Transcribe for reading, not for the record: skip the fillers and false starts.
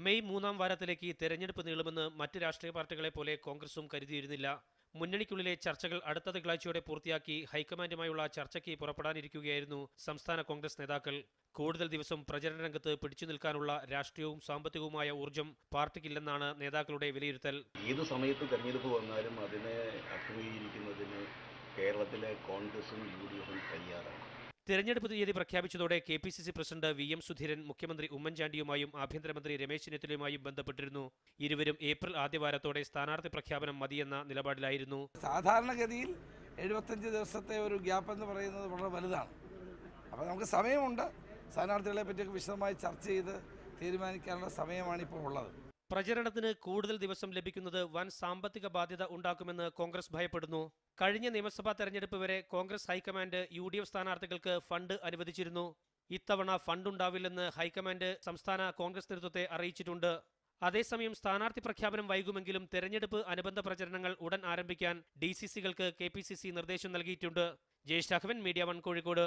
May 3-ാം വാരത്തിലേക്ക് തെരഞ്ഞെടുപ്പ് നീളുമെന്ന് മറ്റ് രാഷ്ട്രീയ പാർട്ടികളെ പോലെ കോൺഗ്രസും കരുതിയിരുന്നില്ല. മുന്നണിക്കുള്ളിലെ ചർച്ചകൾ അടുത്ത തിങ്കളാഴ്ചയോടെ പൂർത്തിയാക്കി ഹൈക്കമാൻഡുമായുള്ള ചർച്ചയ്ക്ക് പുറപ്പെടാനിരിക്കുകയായിരുന്നു സംസ്ഥാന കോൺഗ്രസ് നേതാക്കൾ. കൂടുതൽ ദിവസം പ്രചരണ രംഗത്ത് പിടിച്ചു നിൽക്കാനുള്ള രാഷ്ട്രീയവും സാമ്പത്തികവുമായ ഊർജ്ജം പാർട്ടിക്കില്ലെന്നാണ് നേതാക്കളുടെ വിലയിരുത്തൽ. ഏത് സമയത്ത് തെരഞ്ഞെടുപ്പ് വന്നാലും അതിനെ അഭിമുഖീകരിക്കുന്നതിന് കേരളത്തിലെ കോൺഗ്രസും UDFും തയ്യാറാണ്. തെരഞ്ഞെടുപ്പ് തീയതി പ്രഖ്യാപിച്ചതോടെ KPCC പ്രസിഡന്റ് VM സുധീരൻ മുഖ്യമന്ത്രി ഉമ്മൻചാണ്ടിയുമായും ആഭ്യന്തരമന്ത്രി രമേശ് ചെന്നിത്തലയുമായും ബന്ധപ്പെട്ടിരുന്നു. ഇരുവരും ഏപ്രിൽ ആദ്യവാരത്തോടെ സ്ഥാനാർത്ഥി പ്രഖ്യാപനം മതിയെന്ന നിലപാടിലായിരുന്നു. സാധാരണഗതിയിൽ 75 ദിവസത്തെ ഒരു ഗ്യാപ്പ് എന്ന് പറയുന്നത് വളരെ വലുതാണ്. അപ്പോൾ നമുക്ക് സമയമുണ്ട്. സ്ഥാനാർത്ഥികളെ പറ്റിയൊക്കെ വിശദമായി ചർച്ച ചെയ്ത് തീരുമാനിക്കാനുള്ള സമയമാണ് ഇപ്പോൾ ഉള്ളത്. പ്രചരണത്തിന് കൂടുതൽ ദിവസം ലഭിക്കുന്നത് വൻ സാമ്പത്തിക ബാധ്യത ഉണ്ടാക്കുമെന്ന് കോൺഗ്രസ് ഭയപ്പെടുന്നു. കഴിഞ്ഞ നിയമസഭാ തെരഞ്ഞെടുപ്പ് വരെ കോൺഗ്രസ് ഹൈക്കമാൻഡ് UDF സ്ഥാനാർത്ഥികൾക്ക് ഫണ്ട് അനുവദിച്ചിരുന്നു. ഇത്തവണ ഫണ്ടുണ്ടാവില്ലെന്ന് ഹൈക്കമാൻഡ് സംസ്ഥാന കോൺഗ്രസ് നേതൃത്വത്തെ അറിയിച്ചിട്ടുണ്ട്. അതേസമയം സ്ഥാനാർത്ഥി പ്രഖ്യാപനം വൈകുമെങ്കിലും തെരഞ്ഞെടുപ്പ് അനുബന്ധ പ്രചരണങ്ങൾ ഉടൻ ആരംഭിക്കാൻ DCCകൾക്ക് KPCC നിർദ്ദേശം നൽകിയിട്ടുണ്ട്. ജയേഷ് രാഘവൻ, മീഡിയ 1 കോഴിക്കോട്.